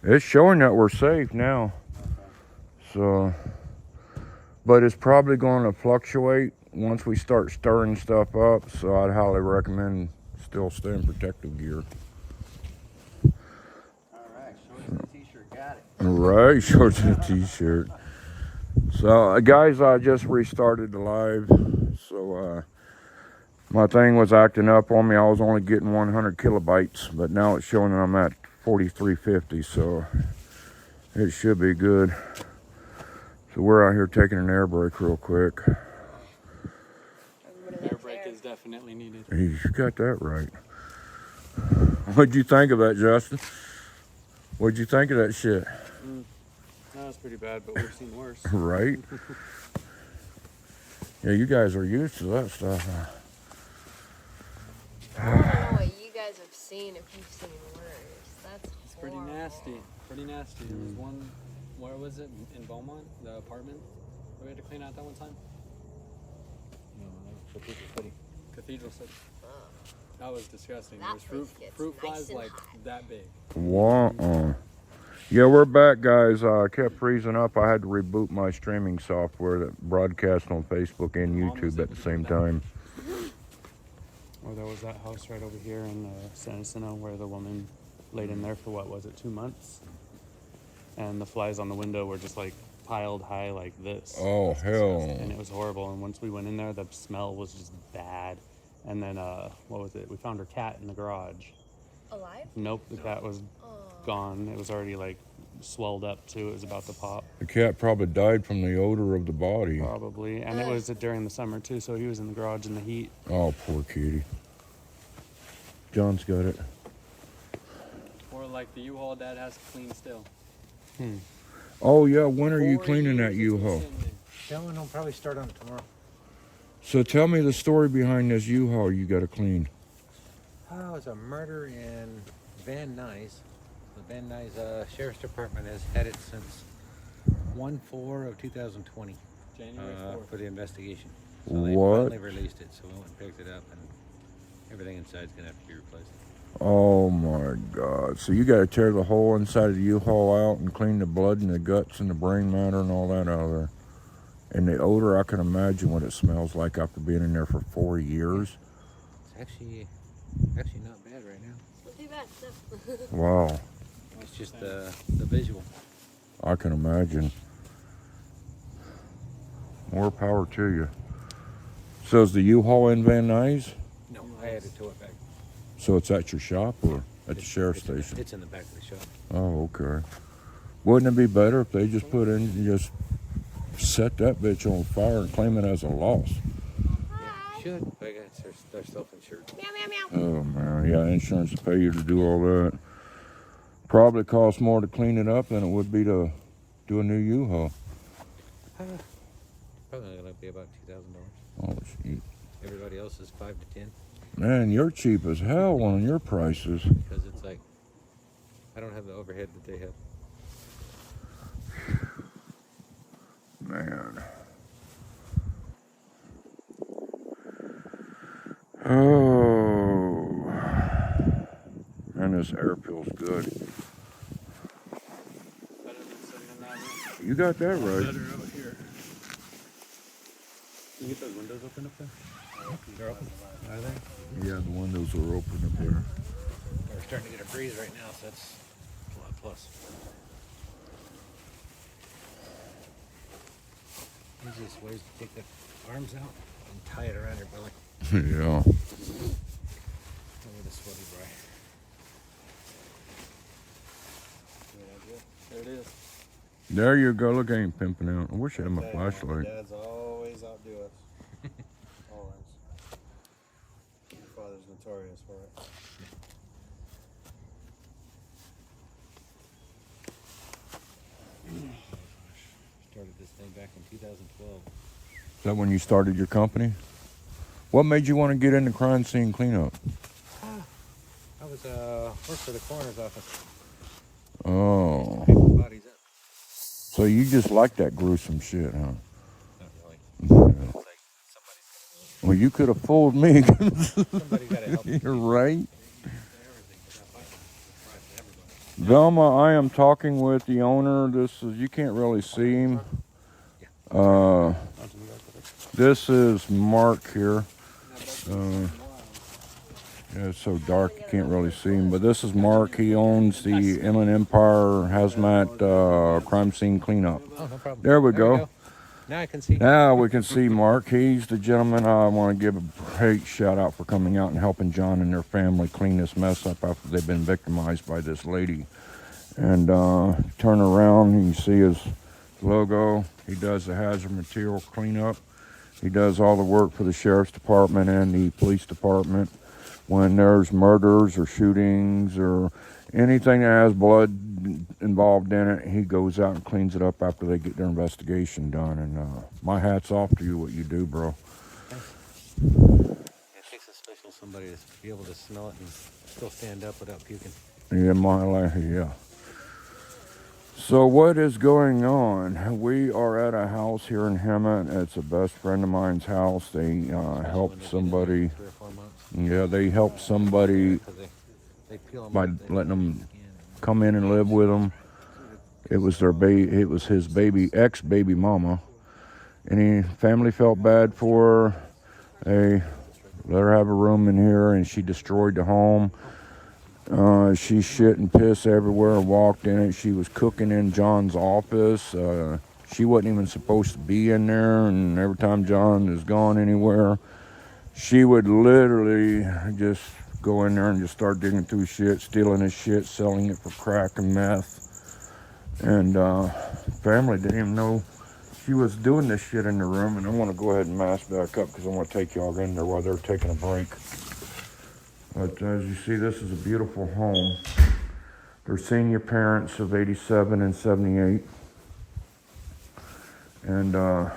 It's showing that we're safe now. So, but it's probably going to fluctuate once we start stirring stuff up. So I'd highly recommend still staying protective gear. All right, shorts and t-shirt, got it. Right, shorts and a t-shirt. So, guys, I just restarted the live. So, my thing was acting up on me. I was only getting 100 kilobytes, but now it's showing that I'm at 4350. So, it should be good. So we're out here taking an air break real quick. Air break is definitely needed. You got that right. What'd you think of that, Justin? What'd you think of that shit? That was pretty bad, but we've seen worse. Right? Yeah, you guys are used to that stuff. I don't know what you guys have seen if you've seen worse. That's Pretty nasty. Pretty nasty. There was one, where was it? In Beaumont, the apartment we had to clean out that one time. Cathedral City. That was disgusting. That There's fruit place flies gets nice and like hot. that big. Wow. Yeah, we're back, guys. I kept freezing up. I had to reboot my streaming software that broadcasts on Facebook and YouTube at the same time. Or there was that house right over here in San Jacinto where the woman laid in there for, what was it, 2 months? And the flies on the window were just like piled high like this. Oh, hell. And it was horrible. And once we went in there, the smell was just bad. And then, what was it? We found her cat in the garage. alive? Nope, the cat was gone. It was already like swelled up too. It was about to pop. The cat probably died from the odor of the body. Probably. And it was during the summer too, so he was in the garage in the heat. Oh, poor kitty. John's got it. Or like the U-Haul Dad has to clean still. Oh, yeah, when are you 4 cleaning that years it's U-Haul? been sitting there. That one will probably start on it tomorrow. So tell me the story behind this U-Haul you got to clean. Oh, it was a murder in Van Nuys. The Van Nuys Sheriff's Department has had it since 1/4 of 2020 January 4th. for the investigation. So they What? finally released it, so we went and picked it up, and everything inside is going to have to be replaced. Oh, my God. So you got to tear the whole inside of the U-Haul out and clean the blood and the guts and the brain matter and all that out of there. And the odor, I can imagine what it smells like after being in there for 4 years. It's actually not bad right now. Not too bad. No. Wow. It's just the visual. I can imagine. More power to you. So is the U-Haul in Van Nuys? No, I had to tow it back. So it's at your shop or at the sheriff's It's in the- station? It's in the back of the shop. Oh, okay. Wouldn't it be better if they just put in and just set that bitch on fire and claim it as a loss? Yeah, should. But I guess they're self-insured. Meow, meow, meow. Oh, man. Yeah, insurance will pay you to do all that. Probably costs more to clean it up than it would be to do a new U-Haul. Probably going to be about $2,000. Oh, shit. Everybody else is 5 to 10 Man, you're cheap as hell on your prices. because it's like I don't have the overhead that they have. Man. Oh. Man, this air feels good. Better than sitting in that room. You got that right. Better over here. Can you get those windows open up there? They're open. Are they? Yeah, the windows are open up there. We're starting to get a breeze right now, so that's a lot plus. Easiest way is to take the arms out and tie it around your belly. Yeah. Over the sweaty dry. There it is. There you go. Look, I ain't pimping out. I wish I had my flashlight. Dads always outdo us. Always. Your father's notorious for it. Started this thing back in 2012. Is that when you started your company? What made you want to get into crime scene cleanup? I was worked for the coroner's office. Oh. Pick the bodies up. So you just like that gruesome shit, huh? Not really. It's like somebody's Well, you could have fooled me. somebody got to help. You're right. Everything. It's not fun. It's for everybody. Velma, I am talking with the owner. This is, you can't really see him. Onto the back of it. This is Mark here. Yeah, it's so dark you can't really see him. But this is Mark. He owns the Inland Empire Hazmat crime scene cleanup. Oh, no problem. There we go. Now I can see. Now we can see Mark. He's the gentleman I want to give a great shout out for coming out and helping John and their family clean this mess up after they've been victimized by this lady. And turn around, you can see his logo. He does the hazard material cleanup. He does all the work for the sheriff's department and the police department. When there's murders or shootings or anything that has blood involved in it, he goes out and cleans it up after they get their investigation done. And my hat's off to you, what you do, bro. It takes a special somebody to be able to smell it and still stand up without puking. Yeah, my life, yeah. So what is going on? We are at a house here in Hemet. It's a best friend of mine's house. They helped somebody. 3 or 4 months. Yeah, they helped somebody 'Cause they peel 'em by off, they letting them skin and- come in and live with them. It was their baby. It was his ex-baby mama, and family felt bad for her. They let her have a room in here, and she destroyed the home. She shit and piss everywhere, walked in it. She was cooking in John's office. She wasn't even supposed to be in there, and every time John is gone anywhere, she would literally just go in there and just start digging through shit, stealing his shit, selling it for crack and meth. And family didn't even know she was doing this shit in the room. And I want to go ahead and mask back up because I want to take y'all in there while they're taking a break. But as you see, this is a beautiful home. They're senior parents of 87 and 78. And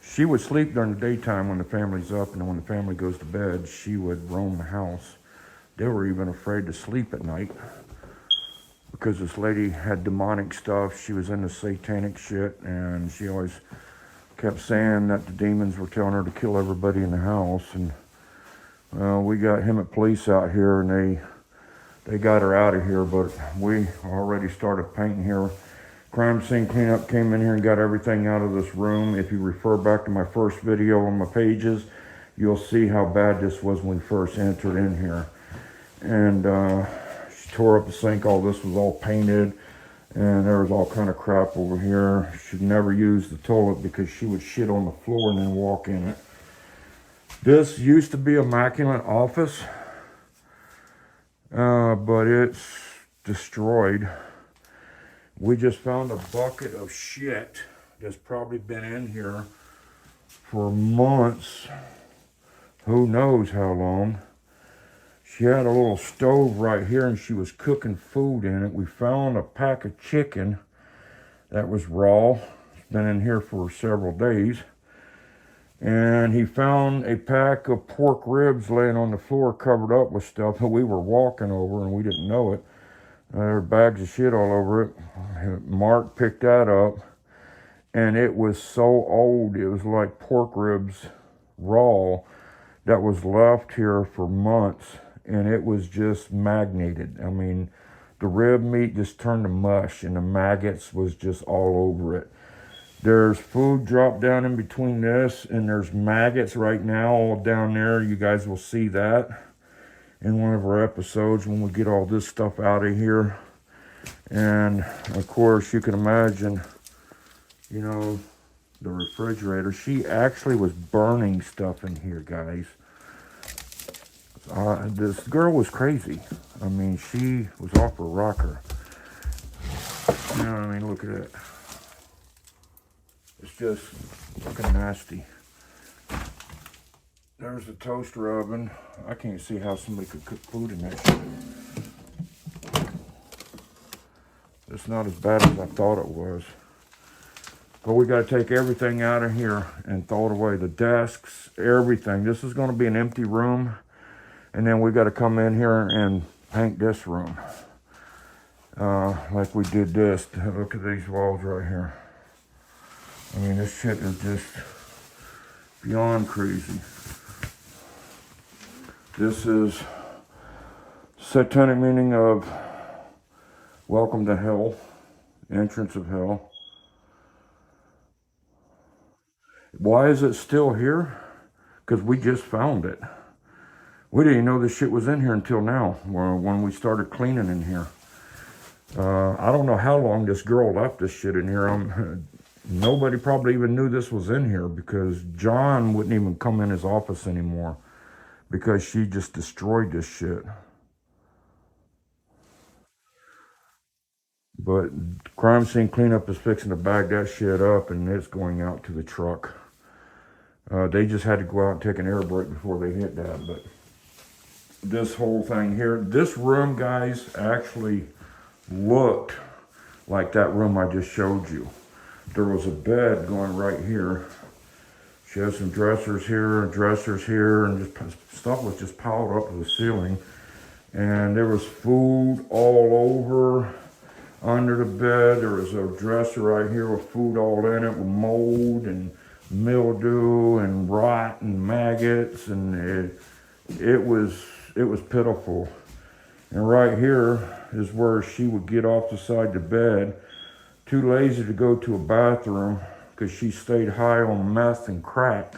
she would sleep during the daytime when the family's up, and then when the family goes to bed, she would roam the house. They were even afraid to sleep at night because this lady had demonic stuff. She was into satanic shit, and she always kept saying that the demons were telling her to kill everybody in the house. And we got Hemet police out here, and they got her out of here, but we already started painting here. Crime scene cleanup came in here and got everything out of this room. If you refer back to my first video on my pages, you'll see how bad this was when we first entered in here. And she tore up the sink. All this was all painted, and there was all kind of crap over here. She never used the toilet because she would shit on the floor and then walk in it. This used to be immaculate office, but it's destroyed. We just found a bucket of shit that's probably been in here for months. Who knows how long. She had a little stove right here, and she was cooking food in it. We found a pack of chicken that was raw. It's been in here for several days. And he found a pack of pork ribs laying on the floor covered up with stuff that we were walking over and we didn't know it. There were bags of shit all over it. Mark picked that up, and it was so old. It was like pork ribs raw that was left here for months, and it was just magnated. I mean, the rib meat just turned to mush, and the maggots was just all over it. There's food dropped down in between this, and there's maggots right now all down there. You guys will see that in one of our episodes when we get all this stuff out of here. And of course, you can imagine, you know, the refrigerator. She actually was burning stuff in here, guys. This girl was crazy. I mean, she was off her rocker. You know what I mean? Look at it. It's just looking nasty. There's the toaster oven. I can't see how somebody could cook food in that shit. It's not as bad as I thought it was. But we got to take everything out of here and throw it away. The desks, everything. This is going to be an empty room. And then we got to come in here and paint this room. Like we did this. Look at these walls right here. I mean, this shit is just beyond crazy. This is satanic meaning of Welcome to hell. Entrance of hell. Why is it still here? Because we just found it. We didn't know this shit was in here until now, when we started cleaning in here. I don't know how long this girl left this shit in here. Nobody probably even knew this was in here, because John wouldn't even come in his office anymore because she just destroyed this shit. But crime scene cleanup is fixing to bag that shit up, and it's going out to the truck. They just had to go out and take an air break before they hit that. But this whole thing here, this room, guys, actually looked like that room I just showed you. There was a bed going right here. She has some dressers here, and just stuff was just piled up to the ceiling. And there was food all over under the bed. There was a dresser right here with food all in it, with mold and mildew and rot and maggots, and it was pitiful. And right here is where she would get off the side of the bed, too lazy to go to a bathroom because she stayed high on meth and crack,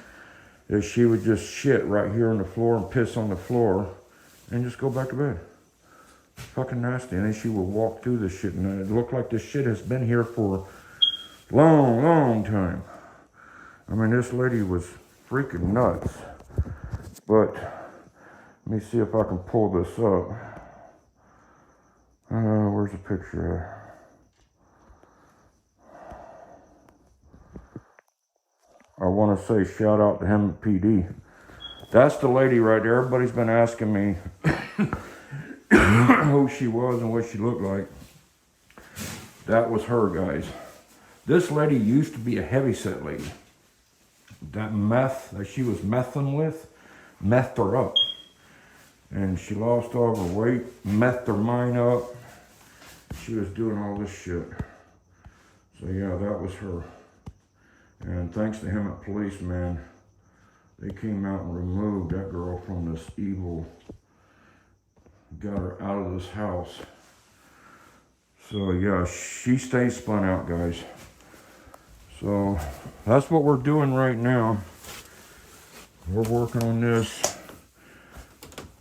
that she would just shit right here on the floor and piss on the floor and just go back to bed. Fucking nasty. And then she would walk through this shit, and it looked like this shit has been here for a long, long time. I mean, this lady was freaking nuts. But let me see if I can pull this up. Where's the picture at? I want to say shout out to him at PD. That's the lady right there. Everybody's been asking me who she was and what she looked like. That was her, guys. This lady used to be a heavyset lady. That meth that she was mething with, methed her up. And she lost all her weight, methed her mind up. She was doing all this shit. So yeah, that was her. And thanks to him at police, man, they came out and removed that girl from this evil, got her out of this house. So yeah, she stays spun out, guys. So that's what we're doing right now. We're working on this.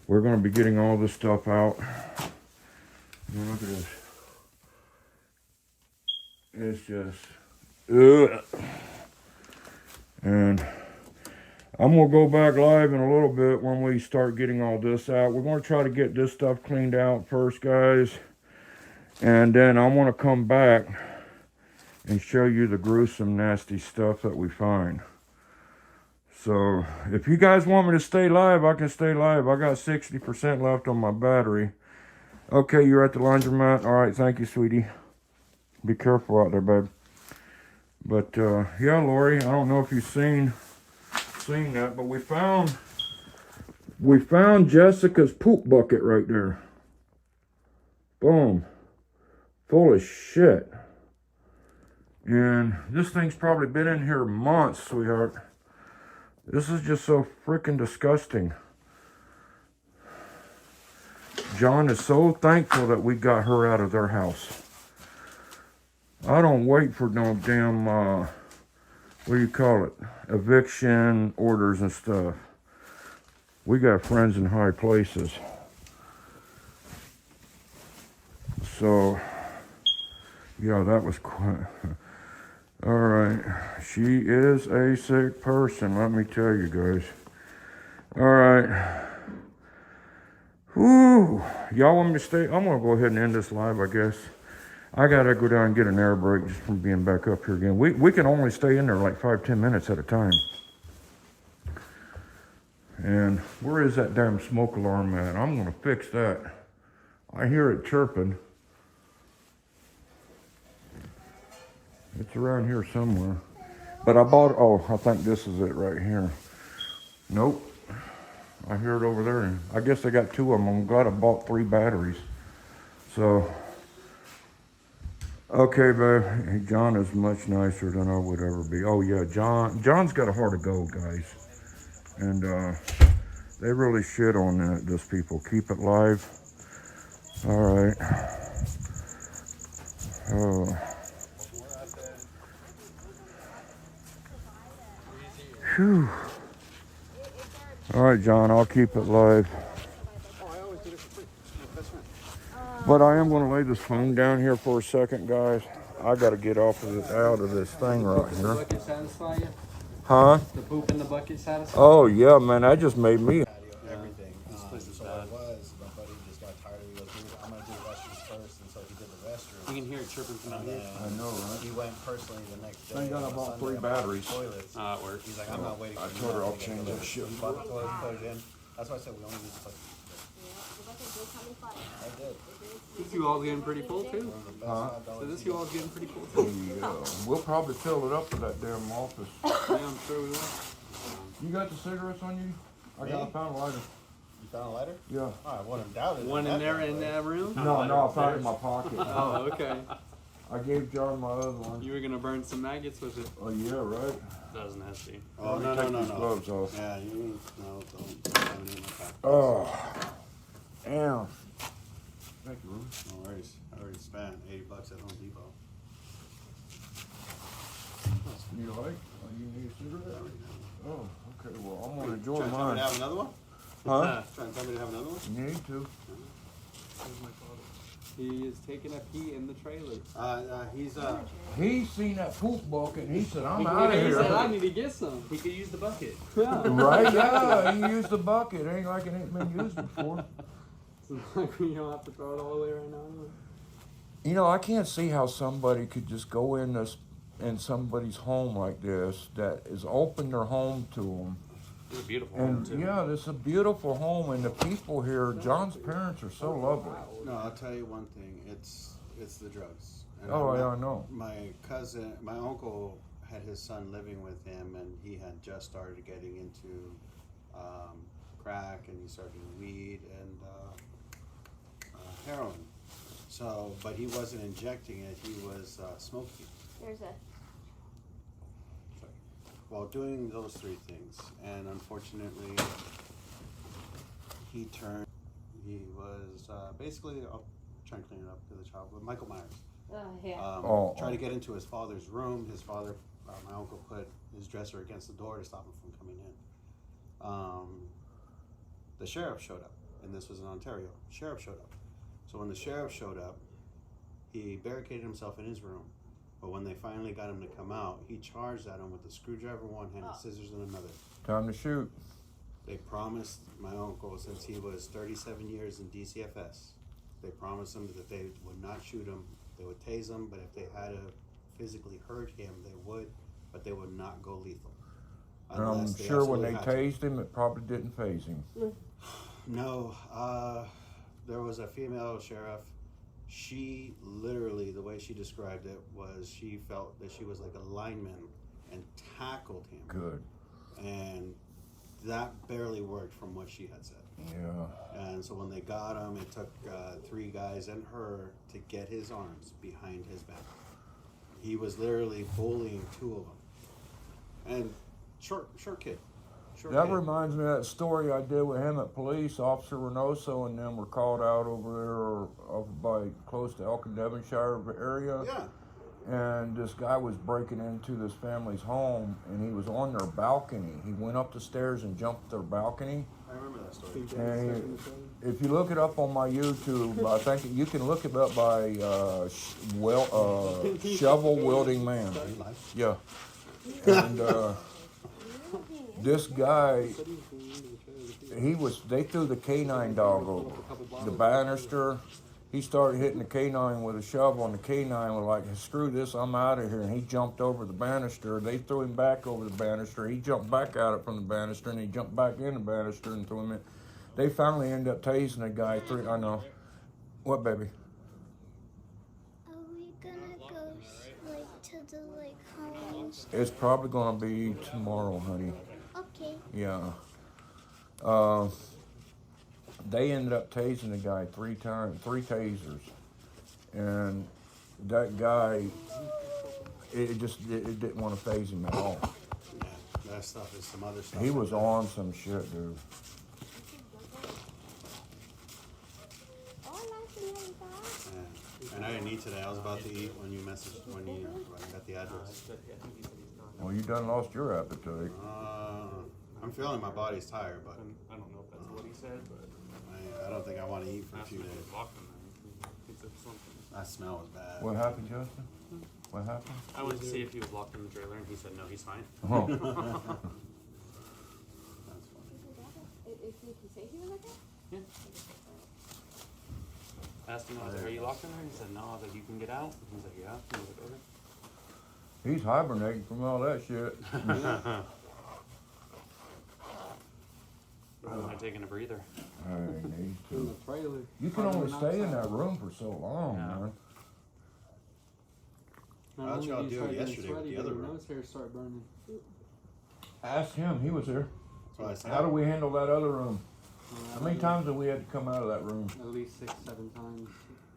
We're going to be getting all this stuff out. Look at this. It's just, ugh. And I'm going to go back live in a little bit when we start getting all this out. We're going to try to get this stuff cleaned out first, guys. And then I want to come back and show you the gruesome, nasty stuff that we find. So if you guys want me to stay live, I can stay live. I got 60% left on my battery. Okay, you're at the laundromat. All right, thank you, sweetie. Be careful out there, babe. But yeah, Lori, I don't know if you've seen that, but we found Jessica's poop bucket right there. Boom. Full of shit. And this thing's probably been in here months, sweetheart. This is just so freaking disgusting. John is so thankful that we got her out of their house. I don't wait for no damn, what do you call it? Eviction orders and stuff. We got friends in high places. So, yeah, that was quite... All right, she is a sick person, let me tell you guys. All right. Whew. Y'all want me to stay? I'm gonna go ahead and end this live, I guess. I gotta go down and get an air break just from being back up here again. We can only stay in there like 5-10 minutes at a time. And where is that damn smoke alarm at? I'm gonna fix that. I hear it chirping. It's around here somewhere. But I bought, oh, I think this is it right here. Nope. I hear it over there. I guess I got 2 of them. I'm glad I bought 3 batteries. So, okay, babe. Hey, John is much nicer than I would ever be. Oh, yeah, John's got a heart of gold, guys. And they really shit on this, people. Keep it live. All right. John. I'll keep it live. Oh, I always did it for free. That's fine. But I am going to lay this phone down here for a second, guys. I got to get off of it, out of this thing right The here. bucket satisfy you? Huh? The poop in the bucket satisfy? Oh, yeah, man. That just made me. Everything. This place is So bad. what it was, my buddy just got tired of it. He goes, I'm going to do the restrooms first. And so he did the restrooms. You can hear it chirping from out And here. then I know, right? he went personally the next day. Thank God I on bought Sunday, 3 I bought batteries. Toilets. It works. He's like, I'm not waiting I for told her you I'll to change get that the shit. He bought the toilet, put it in. That's why I said we only use the toilet. I did. This U-Haul's getting pretty full too. One of the best Huh? $5 So this deals. U-Haul's getting pretty full too. Yeah, we'll probably fill it up to that damn office. Yeah, I'm sure we will. You got the cigarettes on you? I Me? found a lighter. You found a lighter? Yeah. Oh, I wouldn't doubt it. One in there in that room? No, I found it in my pocket. Oh, okay. I gave John my other one. You were gonna burn some maggots with it. Oh, yeah, right. That was nasty. Oh, Let me no, take no, these no. gloves off. Yeah, you don't contaminate my pocket. Oh, damn. Thank you, Ruben. No worries. I already spent $80 at Home Depot. You like? Oh, you need a cigarette? Oh, okay. Well, I'm gonna enjoy Trying to tell me mine. to have another one? Huh? Trying to tell me to have another one? You need to. Where's my father? He is taking a pee in the trailer. He's He seen that poop bucket and he said, I'm He out of said, I here. need to get some. He could use the bucket. Right? Yeah, he used the bucket. Ain't like it ain't been used before. Like we don't have to throw it all away right now. You know, I can't see how somebody could just go in somebody's home like this that is open their home to them. It's a beautiful And yeah, this is a beautiful home, and the people here, John's parents are so lovely. no. I'll tell you one thing. It's the drugs. And Oh, I yeah, I know. My uncle had his son living with him, and he had just started getting into crack, and he started doing weed and heroin. So, but he wasn't injecting it. He was smoking. There's a. While doing those 3 things, and unfortunately, he was basically, I'll try and clean it up to the child, but Michael Myers. Yeah. Tried to get into his father's room. His father, my uncle, put his dresser against the door to stop him from coming in. The sheriff showed up, and this was in Ontario. Sheriff showed up. So when the sheriff showed up, he barricaded himself in his room. But when they finally got him to come out, he charged at him with a screwdriver in one hand and scissors in another. Time to shoot. They promised my uncle, since he was 37 years in DCFS, they promised him that they would not shoot him. They would tase him, but if they had to physically hurt him, they would, but they would not go lethal. And I'm Unless they sure when they absolutely had to. tased him, it probably didn't phase him. No, there was a female sheriff. She literally, the way she described it was she felt that she was like a lineman and tackled him. Good. And that barely worked from what she had said. Yeah. And so when they got him, it took 3 guys and her to get his arms behind his back. He was literally bullying 2 of them. And short kid. That reminds me of that story I did with him at police. Officer Reynoso and them were called out over there over by close to Elkin, Devonshire area. Yeah. And this guy was breaking into this family's home, and he was on their balcony. He went up the stairs and jumped their balcony. I remember that story. And if you look it up on my YouTube, I think you can look it up by Shovel Wielding Man. Yeah. And this guy, they threw the canine dog over the banister. He started hitting the canine with a shovel, and the canine was like, screw this, I'm out of here. And he jumped over the banister. They threw him back over the banister. He jumped back at it from the banister, and he jumped back in the banister and threw him in. They finally ended up tasing the guy. I know. What, baby? Are we gonna go to the homes? It's probably going to be tomorrow, honey. Okay. Yeah. They ended up tasing the guy 3 times, 3 tasers. And that guy, it didn't want to phase him at all. Yeah, that stuff is some other stuff. He like was that. on some shit, dude. Yeah. And I didn't eat today. I was about to eat when you got the address. Well, you done lost your appetite. I I'm feeling my body's tired, but I don't know if that's what he said, but I don't think I want to eat for a ask few him if days. he's locked in there. He said something. That smell was bad. What happened, Justin? What happened? I went to see if he was locked in the trailer, and he said no, he's fine. Oh. That's funny. Did he say he was okay? Yeah. Asked him, I was like, are you locked in there? He said no. I was like, you can get out? He's like, yeah. I was like, okay. He's hibernating from all that shit. But I'm taking a breather. I need In to. the trailer. You can only stay in that room for so long, Yeah. man. Not How'd only y'all do you do it start getting yesterday with sweaty, the other but your room? nose hairs start burning. Ask him. He was here. That's what I said. How do we handle that other room? I How many don't know, times have we had to come out of that room? At least 6, 7 times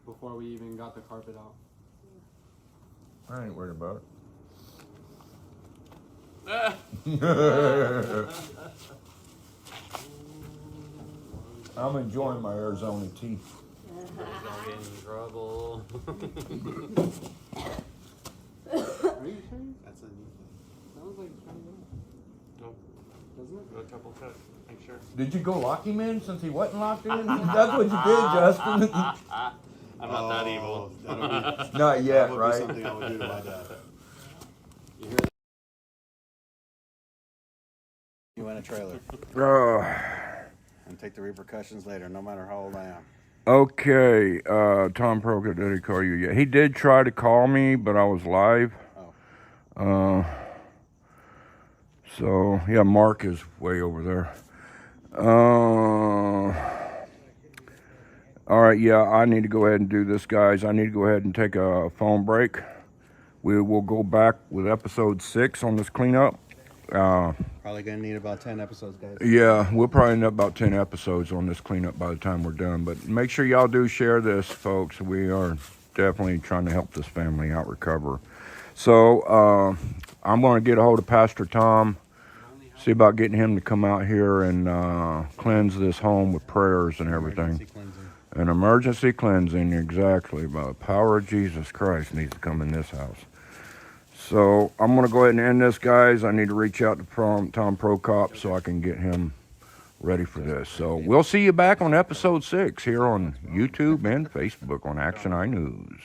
before we even got the carpet out. I ain't worried about Ah! it. I'm enjoying my Arizona tea. Don't get in trouble. Are you serious? That's a new thing. Sounds like kind of Nope. doesn't it? Go double check. Make sure. Did you go lock him in since he wasn't locked in? That's what you did, Justin. I'm not that evil. That'll be, Not yet, that would be right? something I would do to my dad. You hear that? You in a trailer and take the repercussions later, no matter how old I am. Okay, Tom Proka, did he call you yet? He did try to call me, but I was live. Oh. So, yeah, Mark is way over there. All right, yeah, I need to go ahead and do this, guys. I need to go ahead and take a phone break. We will go back with episode 6 on this cleanup. Probably gonna need about 10 episodes, guys. Yeah, we'll probably end up about 10 episodes on this cleanup by the time we're done. But make sure y'all do share this, folks. We are definitely trying to help this family out recover. So I'm going to get a hold of Pastor Tom, see about getting him to come out here and cleanse this home with prayers and everything. Emergency cleansing. An emergency cleansing, exactly. By the power of Jesus Christ needs to come in this house. So I'm going to go ahead and end this, guys. I need to reach out to Tom Prokop so I can get him ready for this. So we'll see you back on episode 6 here on YouTube and Facebook on Action Eye News.